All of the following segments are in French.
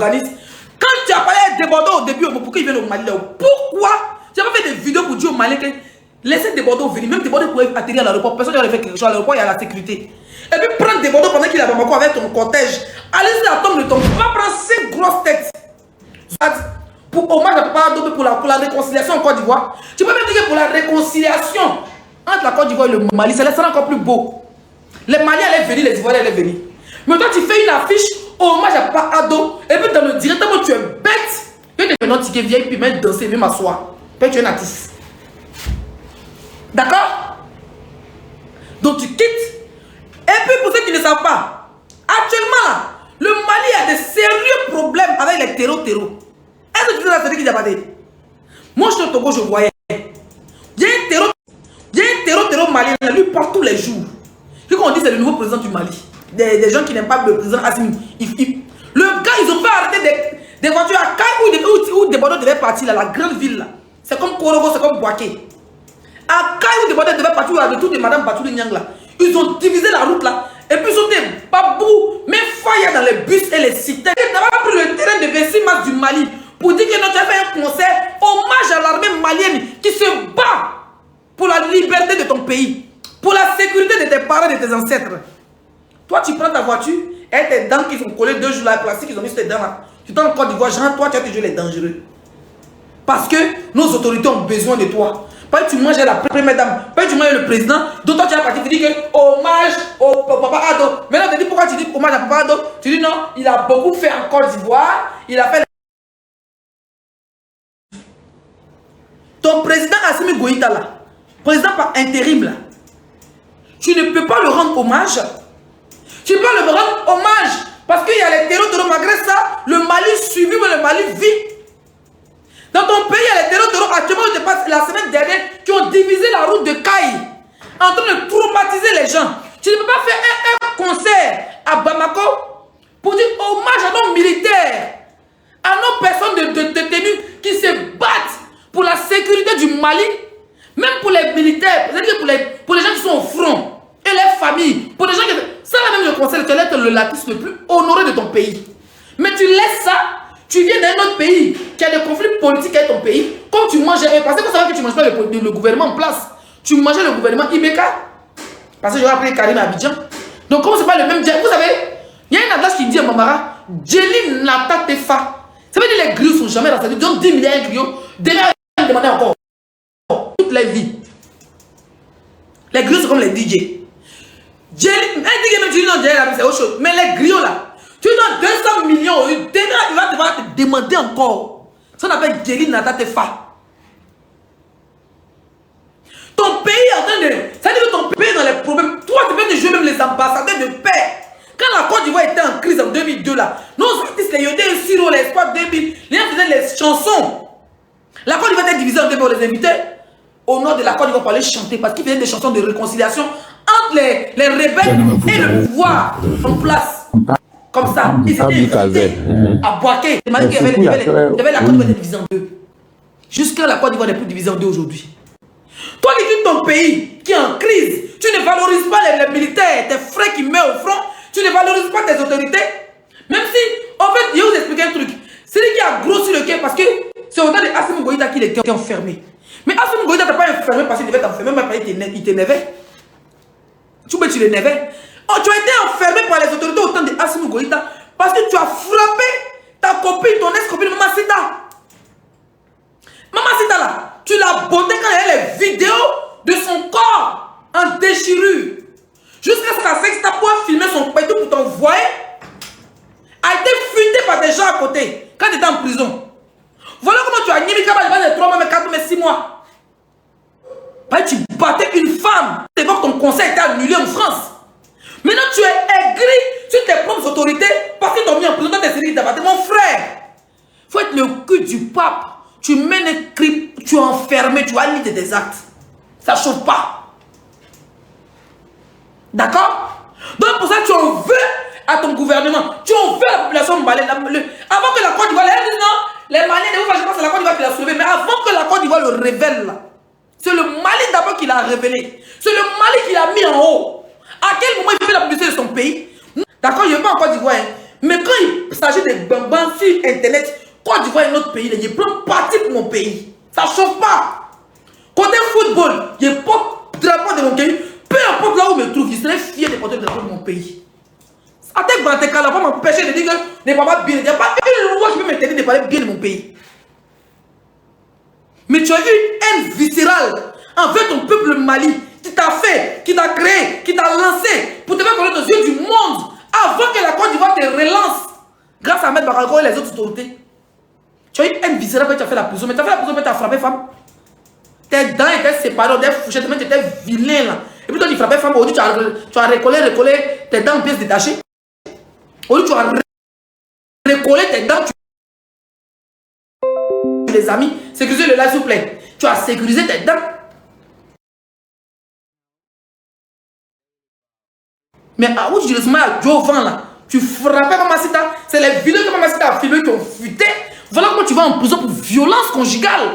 organise. Quand tu as parlé à Desbordeaux au début, pourquoi ils viennent au Mali là? Pourquoi tu n'as pas fait des vidéos pour dire au Mali que laissez Desbordeaux venir, même Desbordeaux pourrait atterrir à l'aéroport, personne n'aurait fait quelque chose à l'aéroport, il y a la sécurité. Et puis prendre Desbordeaux pendant qu'il est à Bamako avec ton cortège, allez-y la tombe de ton... Tu vas prendre 5 grosses têtes. Pour hommage à Papa Ado, pour la réconciliation en Côte d'Ivoire. Tu peux même dire que pour la réconciliation entre la Côte d'Ivoire et le Mali, ça sera encore plus beau. Les Maliens allaient venir, les Ivoiriens allaient venir. Mais toi, tu fais une affiche hommage à Papa Ado, et puis dans le directement, tu es bête. Que tu es maintenant ticket vieille, puis même danser, viens m'asseoir. Puis tu es natif. D'accord? Donc tu quittes. Et puis pour ceux qui ne savent pas, actuellement, le Mali a de sérieux problèmes avec les terreaux. Est-ce que tu sais la série qui a battu? Moi, je suis au Togo, je voyais. Il y a un terreau malien, lui parle tous les jours. Ce qu'on dit, c'est le nouveau président du Mali. Des gens qui n'aiment pas le président Assimi. Le gars, ils ont fait arrêter des voitures à Kaï où des Bordeaux devaient partir, là, la grande ville. Là. C'est comme Korogo, c'est comme Boaké. À Kaï où des Bordeaux devaient partir, avec tout de Madame Batou de Nyang là. Ils ont divisé la route là. Et puis ils ont des babous, mais fire dans les bus et les cités. Ils n'avaient pas pris le terrain de 26 mars du Mali pour dire que tu as fait un concert hommage à l'armée malienne qui se bat pour la liberté de ton pays, pour la sécurité de tes parents et de tes ancêtres. Toi, tu prends ta voiture et tes dents qui sont collées 2 jours là, plastique, ils ont mis sur tes dents là. Tu t'en Côte d'Ivoire, genre, toi, tu as toujours les dangereux. Parce que nos autorités ont besoin de toi. Pas que tu manges la première dame, pas que tu manges le président, d'autant tu as parti, tu dis que hommage au Papa Ado. Maintenant, tu dis pourquoi tu dis hommage à Papa Ado? Tu dis non, il a beaucoup fait en Côte d'Ivoire, il a fait. Ton président Assimi Goïta là, président par intérim là, tu ne peux pas le rendre hommage. Tu peux le rendre hommage parce qu'il y a les terreaux, malgré ça, le Mali suivi, mais le Mali vit. Dans ton pays, il y a les terreaux actuellement, je te passe la semaine dernière, qui ont divisé la route de Kaï, en train de traumatiser les gens. Tu ne peux pas faire un concert à Bamako pour dire hommage à nos militaires, à nos personnes détenues qui se battent pour la sécurité du Mali, même pour les militaires, c'est-à-dire pour les gens qui sont au front, et les familles, pour les gens qui... Ça là même, je conseille, tu es le latiste le plus honoré de ton pays. Mais tu laisses ça, tu viens d'un autre pays qui a des conflits politiques avec ton pays, comme tu manges, parce que vous savez que tu ne manges pas le gouvernement en place, tu mangeais le gouvernement Ibeka, parce que j'aurais appelé Karim à Abidjan. Donc comme ce n'est pas le même diable, vous savez, il y a une adage qui dit à Mamara, Djeli Nata Tefa. Ça veut dire que les griots ne sont jamais dans cette vie, donc 10 milliards de griots, derrière ils demandaient encore, toute la vie. Les griots sont comme les DJ. Djeli, un DJ même tu dis non, c'est autre chose, mais les griots là, tu donnes 200 millions, il va devoir te demander encore. Ça on appelle Djeli Nata Tefa. Ton pays est en train de... Ça veut dire que ton pays est dans les problèmes. Toi, tu peux te jouer même les ambassadeurs de paix. Quand la Côte d'Ivoire était en crise en 2002, là, nos artistes, les Yodé, Siro, les Espoirs 2000, les gens faisaient les chansons. La Côte d'Ivoire était divisée en deux, on les invitait au nord de la Côte d'Ivoire pour aller chanter parce qu'ils faisaient des chansons de réconciliation entre les rebelles et le pouvoir en place. Comme ça. Ils étaient à Boaké. Il y avait la Côte d'Ivoire divisée en deux. Jusqu'à la Côte d'Ivoire n'est plus divisée en deux aujourd'hui. Toi qui quittes ton pays, qui est en crise, tu ne valorises pas les militaires, tes frères qui meurent au front, tu ne valorises pas tes autorités. Même si, en fait, je vais vous expliquer un truc. C'est lui qui a grossi le cœur parce que c'est au temps de Assimi Goïta qu'il était enfermé. Mais Assimi Goïta n'a pas enfermé parce qu'il devait t'enfermer, mais parce qu'il t'énervait. Tu l'énervais. Oh, tu as été enfermé par les autorités au temps de Assimi Goïta parce que tu as frappé ta copine, ton ex-copine, Maman Sita. Maman Sita là, tu l'as botté quand il y a les vidéos de son corps en déchirure. Jusqu'à ce que la sexta pour filmer son pétou pour t'envoyer a été fuité par des gens à côté quand tu étais en prison. Voilà comment tu as nié Mikaba de 3 mois, mais 4 mois, mais 6 mois. Parce que tu battais une femme. Tu vois que ton conseil était annulé en France. Maintenant tu es aigri sur tes propres autorités parce qu'ils t'ont mis en prison dans tes séries d'abattre. Mon frère, il faut être le cul du pape. Tu mènes un crime, tu es enfermé, tu as limité tes actes. Ça ne chauffe pas. D'accord? Donc pour ça, tu en veux à ton gouvernement. Tu en veux à la population malienne. Avant que la Côte d'Ivoire, elle dit non, les Maliens, je pense que c'est la Côte d'Ivoire qui l'a sauvé. Mais avant que la Côte d'Ivoire le révèle, là, c'est le Mali d'abord qui l'a révélé. C'est le Mali qui l'a mis en haut. À quel moment il fait la publicité de son pays? D'accord, je ne vais pas en Côte d'Ivoire. Hein. Mais quand il s'agit de bambans sur Internet, Côte d'Ivoire est notre pays, je prends parti pour mon pays. Ça ne chauffe pas. Côté football, je porte le drapeau de mon pays. Peu importe là où je me trouve, je serai fier de porter le drapeau de mon pays. Avec Bantéka, là, pas m'empêcher de dire que ne parle pas bien. Il n'y a pas une loi qui peut m'interdire de parler bien de mon pays. Mais tu as eu une haine viscérale envers ton peuple Mali, qui t'a fait, qui t'a créé, qui t'a lancé pour te faire connaître aux yeux du monde avant que la Côte d'Ivoire te relance grâce à Ahmed Barago et les autres autorités. Tu as eu une haine viscérale quand tu as fait la prison, mais tu as fait la prison, mais tu as frappé femme. Tes dents étaient séparées, des fourchettes, mais tu étais vilain là. Et puis toi tu frappais femme, aujourd'hui tu as recollé tes dents en pièces détachées. Aujourd'hui tu as recollé tes dents, les amis, sécurisez le live s'il vous plaît. Tu as sécurisé tes dents. Mais à où tu dis à Joe Van là, tu frappais Mamacita, c'est les vidéos que Mamacita a filmées qui ont fuité. Voilà comment tu vas en prison pour violence conjugale.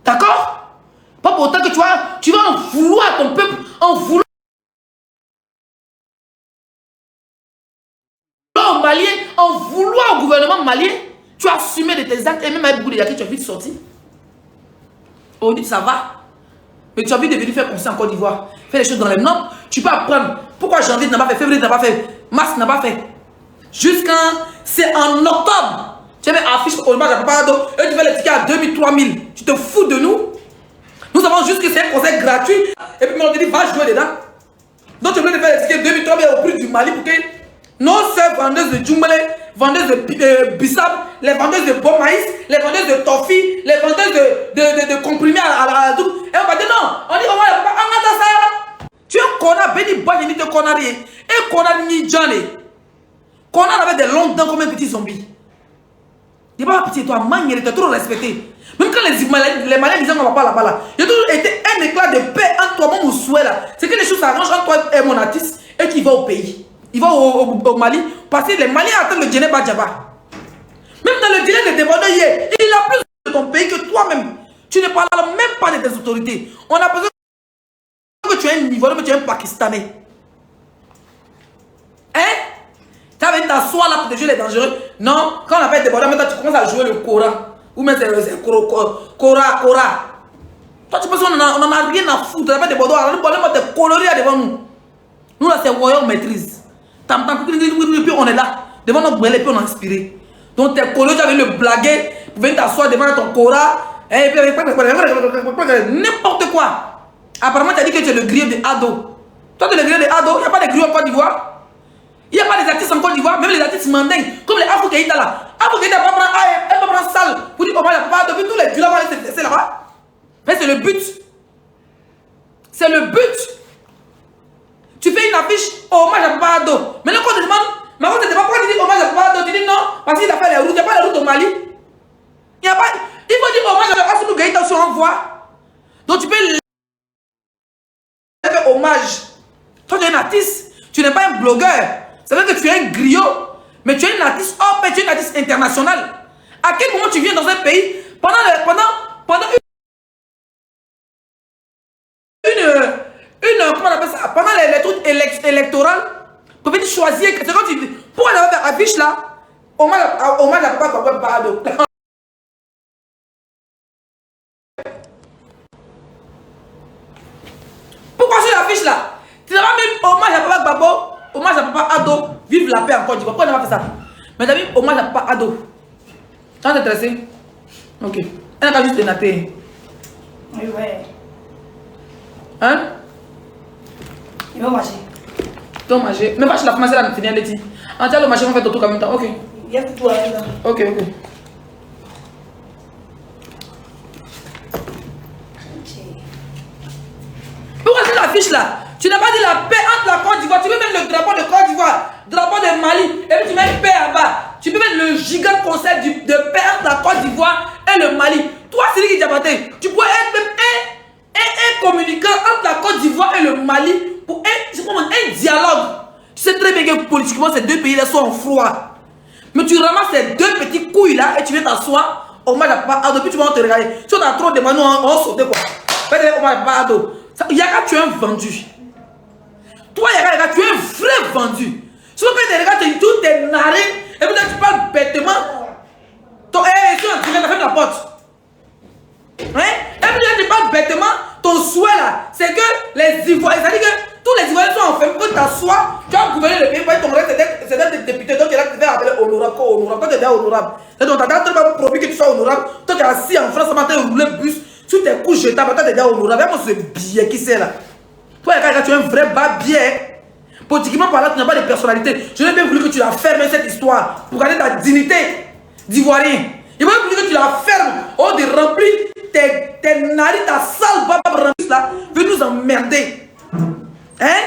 D'accord? Pas pour autant que tu vas en vouloir à ton peuple, en vouloir aux Maliens, en vouloir au gouvernement malien. Tu as assumé de tes actes et même avec beaucoup de yaquis, tu as vite sorti. Aujourd'hui, ça va. Mais tu as envie de venir faire comme ça en Côte d'Ivoire. Faire les choses dans les normes. Tu peux apprendre. Pourquoi janvier n'a pas fait, février n'a pas fait, mars n'a pas fait. Jusqu'à. C'est en octobre. Tu as mis affiche au match à Papa Ado. Et tu fais les tickets à 2000, 3000. Tu te fous de nous. Nous avons juste que c'est un concert gratuit. Et puis on te dit, va jouer dedans. Donc tu veux faire les tickets 2000, 3000 au prix du Mali pour que nos sœurs vendeuses de Djoumbele, vendeuses de Bissap, les vendeuses de bon maïs, les vendeuses de toffee, les vendeuses de comprimés à la double. Et on va dire non, on dit, on va ça. Tu es un connard, béni, bon, il te connard. Et connard, ni Johnny. Connard avec des longues dents comme un petit zombie. Il n'y a pas petit, toi, man, il était trop respecté. Même quand les Maliens disaient qu'on va pas là-bas là, il y a toujours été un éclat de paix entre toi-même ou souhait là. C'est que les choses s'arrangent entre toi et mon artiste et qu'il va au pays. Il va au Mali parce que les Maliens attendent le Djéné Badjaba. Même dans le délai de débordement hier, il a plus de ton pays que toi-même. Tu ne parles même pas de tes autorités. On a besoin que tu es un Ivoirien, mais tu es un Pakistanais. Hein? Tu avais t'asseoir là pour te jouer les dangereux. Non, quand on a fait débordement, maintenant tu commences à jouer le Coran. Ou même c'est Cora. Toi tu penses qu'on n'en a rien à foutre. Tu as fait débordement, on te colorer devant nous. Nous là c'est royaume maîtrise. Puis on est là, devant notre brûlé, puis on a inspiré. Donc tes collègues avaient le blaguer, pour venir t'asseoir devant ton Cora, et puis n'importe quoi. Apparemment, tu as dit que tu es le griot de Ado. Toi, tu es le griot de Ado, il n'y a pas de griot en Côte d'Ivoire. Il n'y a pas des artistes en Côte d'Ivoire, même les artistes mandingues, comme les Afro-Keïta là. Afro-Keïta va prendre salle pour dire, oh, il n'y a pas depuis tous les violents, c'est là-bas. Mais c'est le but. C'est le but. Tu fais une affiche hommage à Papa Ado. Mais là, quand on te demande, mais quand on te demande pourquoi tu dis hommage à Papa Ado, tu dis non, parce qu'il a fait les routes. Il n'y a pas les routes au Mali. Il faut dire hommage à Assou Gaïta sur envoi. Donc tu peux faire hommage. Toi, tu es un artiste. Tu n'es pas un blogueur. Ça veut dire que tu es un griot. Mais tu es un artiste hors pair, tu es un artiste international. À quel moment tu viens dans un pays pendant comment on appelle ça? Pendant les trucs électoraux, pour venir choisir. C'est quand tu dis, pourquoi on a fait affiche là? Hommage à Papa Ado. Pourquoi sur l'affiche là? Tu n'as pas mis hommage à Papa Babo, hommage à Papa Ado, vive la paix en Côte d'Ivoire. Pourquoi on a fait ça? Mais tu as mis hommage à Papa Ado. Tu es intéressé? Ok. Elle n'a pas juste noté. Oui, ouais. Hein? Il va marcher. Tu vas manger. Mais va chez la pharmacie là, finir les petits. En tiens, le marché, on fait tout en même temps. Ok. Il y a tout là-dedans. Ok. Pourquoi c'est l'affiche là? Tu n'as pas dit la paix entre la Côte d'Ivoire. Tu peux mettre le drapeau de Côte d'Ivoire, drapeau de Mali, et puis tu mets paix en bas. Tu peux mettre le gigant concert de paix entre la Côte d'Ivoire et le Mali. Toi, Sidi Diabaté, tu pourrais être même un communicant entre la Côte d'Ivoire et le Mali pour un dialogue. Tu sais très bien que politiquement, ces deux pays là sont en froid. Mais tu ramasses ces deux petits couilles là et tu viens t'asseoir. Hommage à Papa Ado, puis tu vas te regarder. Si on a trop de manos, on va sauter quoi. Fais hommage à Papa Ado. Yaka, tu es un vendu. Toi, Yaka, tu es un vrai vendu. Si on fait des regards, toutes tes narines, et puis tu parles bêtement. Si on dirait, ferme la porte. Hein? Et puis tu parles bêtement, ton souhait là, c'est que les Ivoiriens, c'est-à-dire que tous les Ivoiriens sont enfermés, quand tu t'assois, tu as gouverné le pays, ton rêve c'est d'être député, donc tu es là, tu vas appeler honorable, honorable, quand tu es déjà honorable. C'est donc tu as tellement promis que tu sois honorable, toi tu es assis en France, ce matin, rouler bus, sur tes couches jetables, toi tu es déjà honorable. Regarde ce billet qui c'est là. Toi, quand tu es un vrai bas-billet, politiquement parlant, tu n'as pas de personnalité. Je n'ai bien voulu que tu la fermes cette histoire pour garder ta dignité d'Ivoirien. Il m'a voulu que tu la fermes au de remplir tes narines, ta sale barbe remplie là, veut nous emmerder. Hein?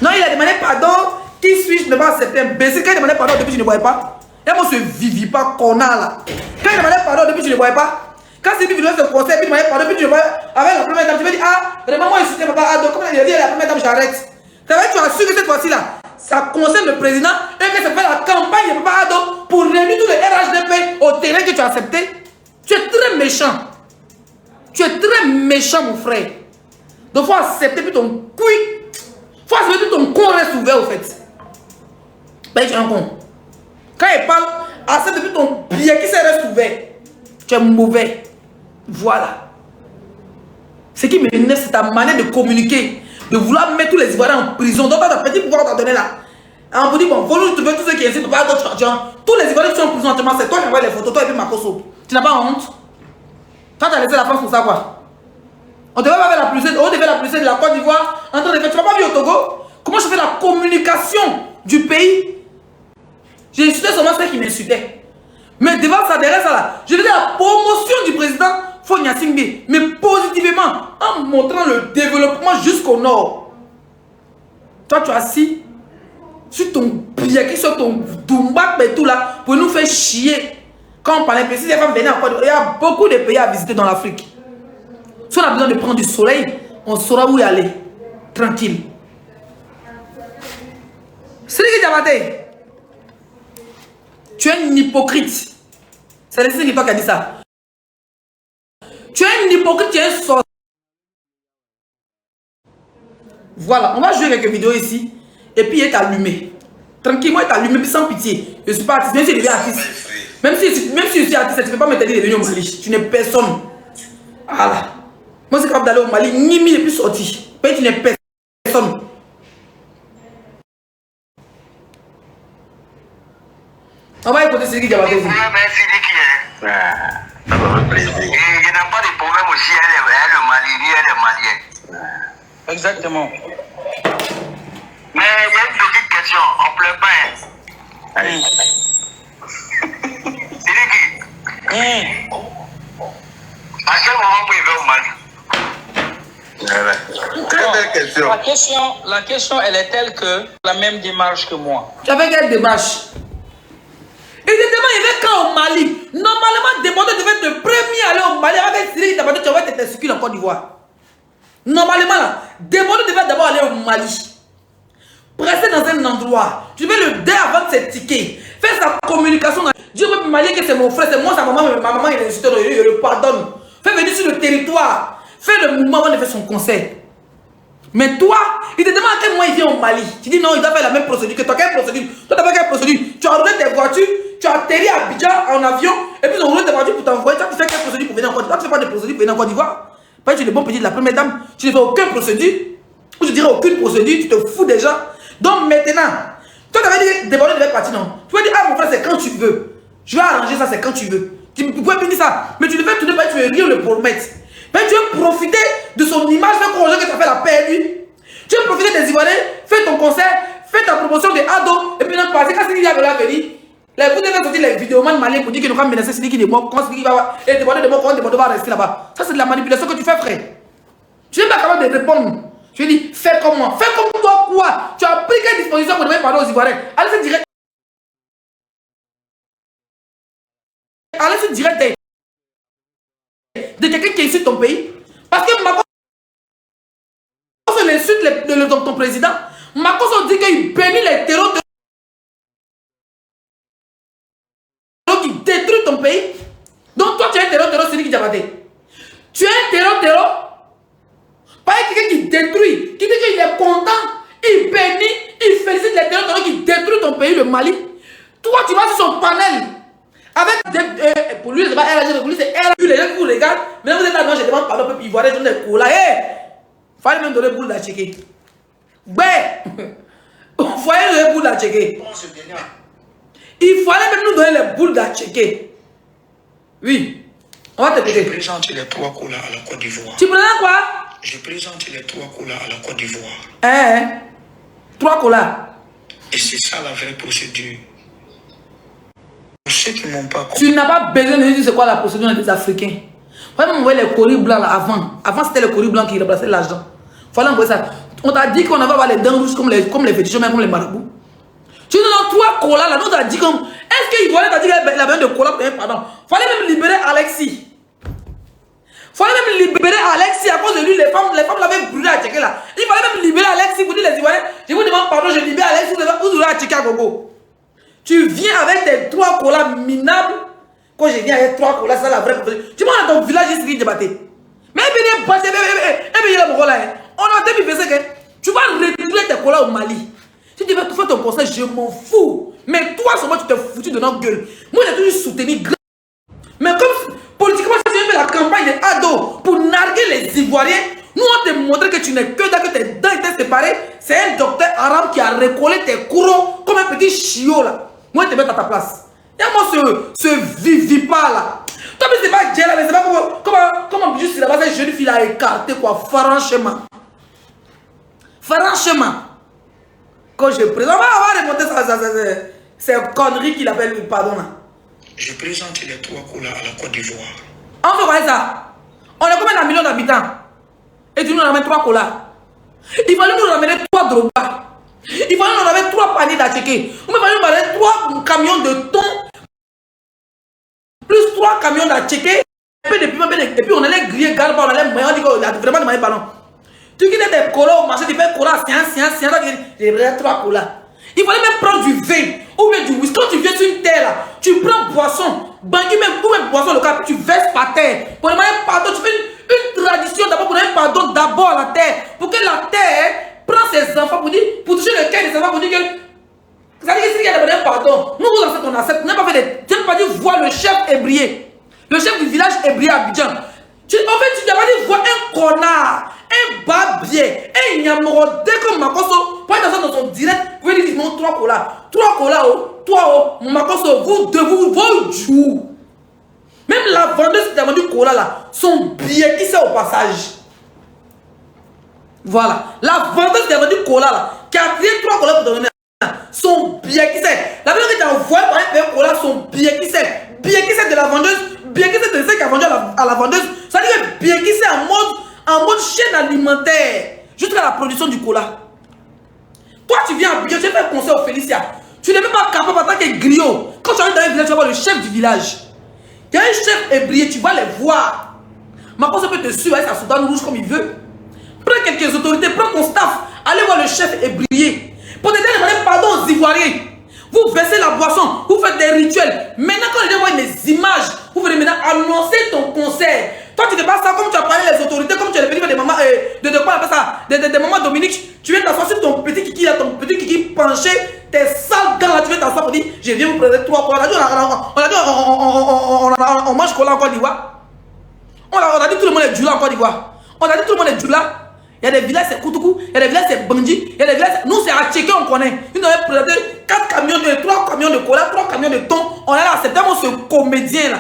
Non, il a demandé pardon. Qui suis-je ne pas accepter? Imbécile, quand il demandait pardon, depuis je ne voyais pas. Et moi, ce vivi pas connard là. Quand il demandait pardon, depuis je ne voyais pas. Quand c'est lui qui se conseil, puis il demandait pardon, depuis je ne voyais pas. Avec la première dame, je me dis, ah, vraiment, moi, je suis papa Ado. Comme il a dit, la première dame, j'arrête. Ça veut dire que tu as su que cette fois-ci là, ça concerne le président et que ça fait la campagne de papa Ado pour réunir tous les RHDP au terrain que tu as accepté. Tu es très méchant. Tu es très méchant, mon frère. Donc, il faut accepter puis ton couille. Il faut accepter que ton con reste ouvert, au fait. Ben, tu es un con. Quand il parle, accepte depuis ton pied qui se reste ouvert. Tu es mauvais. Voilà. Ce qui m'énerve, c'est ta manière de communiquer. De vouloir mettre tous les Ivoiriens en prison. Donc, tu as petit pouvoir t'en donner là. On vous dit, bon, faut nous trouver tous ceux qui essaient de faire d'autres gens. Tous les Ivoiriens qui sont en prison, c'est toi qui envoies les photos, toi et puis Makoso. Tu n'as pas honte? Toi, tu as laissé la France pour ça, quoi. On devait faire la publicité de la Côte d'Ivoire. En train de faire. Tu n'as pas vu au Togo? Comment je fais la communication du pays? J'ai insulté seulement ceux qui m'insultaient. Mais devant ça, derrière ça là, je faisais la promotion du président Fogna Singbe, mais positivement, en montrant le développement jusqu'au nord. Toi, tu es assis sur ton pied, sur ton doumbak et tout là, pour nous faire chier. Quand on parlait, si les femmes venaient en Côte d'Ivoire, il y a beaucoup de pays à visiter dans l'Afrique. Si on a besoin de prendre du soleil, on saura où y aller. Tranquille. Sidiki Diabaté, tu es un hypocrite. C'est le Sidiki qui a dit ça. Tu es un hypocrite, tu es un sorcier. Voilà, on va jouer quelques vidéos ici. Et puis il est allumé. Tranquillement, il est allumé, puis sans pitié. Je ne suis pas artiste, même si je deviens artiste. Même si je suis artiste, tu ne peux pas m'interdire de venir au Mali. Tu n'es personne. Voilà. Moi, c'est capable d'aller au Mali, ni mille et plus sorti. Mais tu n'es personne. On va écouter Sidiki Diabaté. Merci Sidiki. Ça me fait plaisir. Et il n'y a pas de problème aussi, elle est le Mali, elle est malienne. Exactement. Mais il y a une petite question, on ne pleure pas. Hein. Sidiki. À quel moment vous y au Mali? Très belle question. La question, elle est telle que la même démarche que moi. Tu avais quelle démarche? Exactement, il va quand au Mali. Normalement, Débordé devait être le premier à aller au Mali. Avec Sidiki Diabaté, tu vas être circulé en Côte d'Ivoire. Normalement, là, Débordé devait d'abord aller au Mali. Pressé dans un endroit. Tu devais le dé avant de ses tickets. Faire sa communication. Dire au Mali que c'est mon frère, c'est moi, sa maman, ma maman, il est insulté, je le pardonne. Fais venir sur le territoire. Fais le mouvement avant de faire son conseil. Mais toi, il te demande à quel moment il vient au Mali. Tu dis non, il doit faire la même procédure que toi. Quelle procédure? Toi, tu as fait quelle procédure? Tu as roulé tes voitures, tu as atterri à Abidjan en avion, et puis ils ont roulé tes voitures pour t'envoyer. Toi, tu fais quelle procédure pour venir en Côte d'Ivoire? Tu ne fais pas de procédure pour venir en Côte d'Ivoire. Parce que tu es le bon petit de la première dame. Tu ne fais aucune procédure. Ou je dirais aucune procédure, tu te fous déjà. Donc maintenant, toi, tu avais dit Débordé devait partir, non? Tu vas dire, ah mon frère, c'est quand tu veux. Je vais arranger ça, c'est quand tu veux. Tu pouvais venir ça. Mais tu devais tourner par tu veux rire le promettre. Mais tu veux profiter de son image, faire croire que tu as fait la paix lui. Tu veux profiter des Ivoiriens, fais ton concert, fais ta promotion de Ado, et puis non, parce que quand Sidiki va venir, vous devez sortir les vidéomans maliens pour dire qu'il nous va menacer Sidiki de mort, comment Sidiki va et demander de mort, comment Débordé va rester là-bas. Ça, c'est de la manipulation que tu fais, frère. Tu n'es pas capable de répondre. Je dis, fais comme moi. Fais comme toi, quoi? Tu as pris quelle disposition pour demander pardon aux Ivoiriens? Allez-y direct. Allez-y direct de quelqu'un qui insulte ton pays. Parce que Makoso insulte ton président. Makoso dit qu'il bénit les terreaux qui détruisent ton pays. Donc toi tu es un terreau Sidiki Diabaté. Tu es un terreau. Pas quelqu'un qui détruit, qui dit qu'il est content, il bénit Il félicite les territoires qui détruisent ton pays, le Mali. Toi, tu vas sur son panel. Avec des... pour lui, c'est pas RG, pour lui, c'est RG. Les gens qui vous regardent. Mais vous êtes là, non, je demande pardon, peuple ivoirien, je donne des colas. Fallait même donner boule à checker. Ouais. Il fallait donner boule à checker. Il fallait même nous donner les boules à checker. Oui. On va te Je péter. présente les 3 colas à la Côte d'Ivoire. Tu présentes quoi? Je présente les 3 colas à la Côte d'Ivoire. 3 colas. Et c'est ça la vraie procédure. Pour ceux qui n'ont pas compris. Tu n'as pas besoin de dire c'est quoi la procédure des Africains. Il fallait envoyer les colis blancs là avant. Avant c'était les colis blancs qui remplaçaient l'argent. Il fallait envoyer ça. On t'a dit qu'on avait avoir les dents rouges comme les féticheurs, même comme les marabouts. Tu nous donnes 3 colas là. Nous t'a dit comme. Est-ce qu'il t'a dit qu'il avait besoin de colas? Pardon. Il fallait même libérer Alexis. Il fallait même libérer Alexis à cause de lui. Les femmes l'avaient brûlé à checker là. Il fallait même libérer Alexis pour dire les Ivoiriens. Je vous demande pardon, je libère Alexis. Vous aurez à checker à gogo. Tu viens avec tes 3 colas minables. Quand je viens avec 3 colas, c'est la vraie procédure. Tu vois dans ton village ici qui débattait. Mais il on a dit que tu vas retirer tes colas au Mali. Si tu veux tout faire ton conseil, je m'en fous. Mais toi, seulement tu t'es foutu de notre gueule. Moi, j'ai toujours soutenu. Mais comme politiquement, si tu fais la campagne des ados pour narguer les Ivoiriens, nous on te montré que tu n'es que là, que tes dents étaient séparées. C'est un docteur arabe qui a recollé tes courants comme un petit chiot là. Moi, je te mets à ta place. Et moi, ce vivipar là. Toi, mais c'est pas Djella, mais c'est pas comment juste là-bas, cette jeune fille a écarté quoi, franchement. Franchement. Quand je présente, on va remonter ça, c'est une connerie qu'il appelle, pardon là. Je présente les 3 colas à la Côte d'Ivoire. On fait voir ça. On a combien de millions d'habitants? Et tu nous ramènes 3 colas. Il fallait nous ramener 3 drogas. Il fallait nous ramener 3 paniers d'attiqués. Il fallait nous ramener 3 camions de thon. Plus 3 camions d'attiqués. Et puis on allait griller garba, on allait on dit qu'il a vraiment demandé pardon. Tu quittes des colas au marché, tu fais colas, j'ai pris 3 colas. Il fallait même prendre du vin ou bien du whisky. Quand tu viens sur une terre là, tu prends boisson, bangui même ou même boisson local, puis tu verses par terre. Pour demander pardon, tu fais une tradition d'abord pour demander pardon d'abord à la terre. Pour que la terre prenne ses enfants pour toucher le cœur des enfants pour dire que. Ça veut dire qu'il y a demandé pardon. Nous vous en fait ton ancêtre. Tu n'as pas fait des. Tu n'as pas dit voir le chef ébrié. Le chef du village ébrié à Abidjan. En fait, tu n'as pas dit voir un connard. Un babier, un yamorodé comme Makoso, pour être dans son direct, vous lui dites non, 3 colas. 3 colas, toi, Makoso, vous devez vos joues. Même la vendeuse qui a vendu cola là, son billet qui sait au passage. Voilà. La vendeuse qui a vendu cola là, qui a créé 3 colas pour donner son billet qui sait. La personne qui t'a envoyé par un cola, son billet qui sait. Billet qui sait de la vendeuse, billet qui sait de celle qui a vendu à la vendeuse. Ça veut dire que billet qui sait en mode chaîne alimentaire jusqu'à la production du cola. Toi, tu viens à Abidjan, tu fais un conseil au Félicia. Tu n'es même pas capable en tant que griot. Quand tu arrives dans un village, tu vas voir le chef du village. Il y a un chef ébrié, tu vas les voir. Macron peut te suivre avec sa soutane rouge comme il veut. Prends quelques autorités, prends ton staff, allez voir le chef ébrié. Pour te demander pardon aux Ivoiriens. Vous versez la boisson, vous faites des rituels. Maintenant, quand les gens voient les images, vous venez maintenant annoncer ton concert. Toi, tu ne passes ça comme tu as parlé les autorités, comme tu as les des mamans, de quoi on appelle ça, des mamans Dominique. Tu viens t'asseoir sur ton petit kiki là, ton petit kiki penché, tes sales gants là, tu viens t'asseoir pour dire, je viens vous présenter 3 colas. On mange cola en Côte d'Ivoire. On a dit tout le monde est djoula en Côte d'Ivoire. On a dit tout le monde est djoula. Il y a des villages c'est Koutoukou, il y a des villages c'est Bandi, il y a des villages nous c'est à checker on connaît. Ils nous avaient présenté 3 camions de cola, 3 camions de thon. On a là, c'est tellement ce comédien là.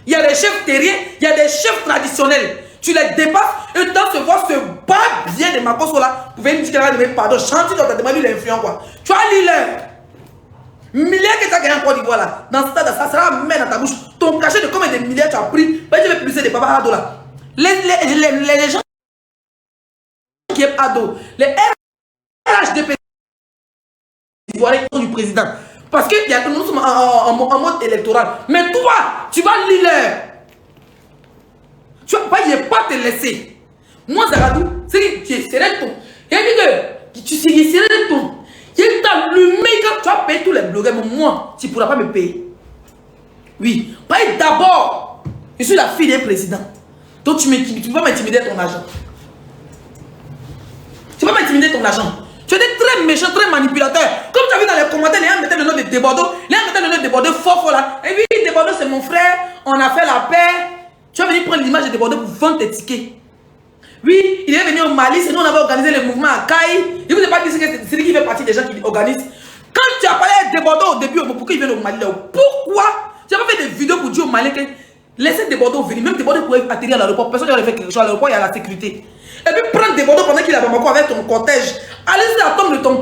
Il y a des chefs terriers, il y a des chefs traditionnels. Tu les dépasses et dans ce voir ce bas bien de Makoso là, vous pouvez me dire qu'il y a pardon, chantier dans ta demande, il est influent quoi. Tu as l'île. Milliards que tu as gagné en Côte d'Ivoire là, dans ce stade, ça sera même dans ta bouche. Ton cachet de combien de milliards tu as pris, tu vas plus de Papa Ado là. Les gens qui aiment Ado, les RHDP ivoiriens du président. Parce que nous sommes en mode électoral. Mais toi, tu vas lire. Tu vas pas te laisser. Moi, Zaradou, c'est que tu serais ton. Il y a dit que tu serais ton. Il y a le mec, tu vas payer tous les blogueurs. Mais moi, tu ne pourras pas me payer. Oui. Paye d'abord. Je suis la fille d'un président. Donc tu ne peux pas m'intimider ton argent. Tu ne peux pas m'intimider ton argent. Tu étais très très méchant, très manipulateur. Comme tu as vu dans les commentaires, les gens mettaient le nom de Debordeaux, les gens mettaient le nom de Debordeaux fort là. Et oui, Debordeaux c'est mon frère, on a fait la paix. Tu vas venir prendre l'image de Debordeaux pour vendre tes tickets. Oui, il est venu au Mali, c'est nous on avait organisé le mouvement à Caille. Il ne vous a pas dit que c'est lui qui fait partie des gens qui organisent. Quand tu as parlé de Debordeaux au début, pourquoi il vient au Mali là? Pourquoi? Tu n'as pas fait des vidéos pour dire au Mali que laissez Debordeaux venir. Même Debordeaux pouvait atterrir à l'aéroport. Personne n'aurait fait quelque chose à l'aéroport, il y a la sécurité. Et puis prendre Debordeaux pendant qu'il est à Bamako avec ton cortège. Allez-y à tombe de ton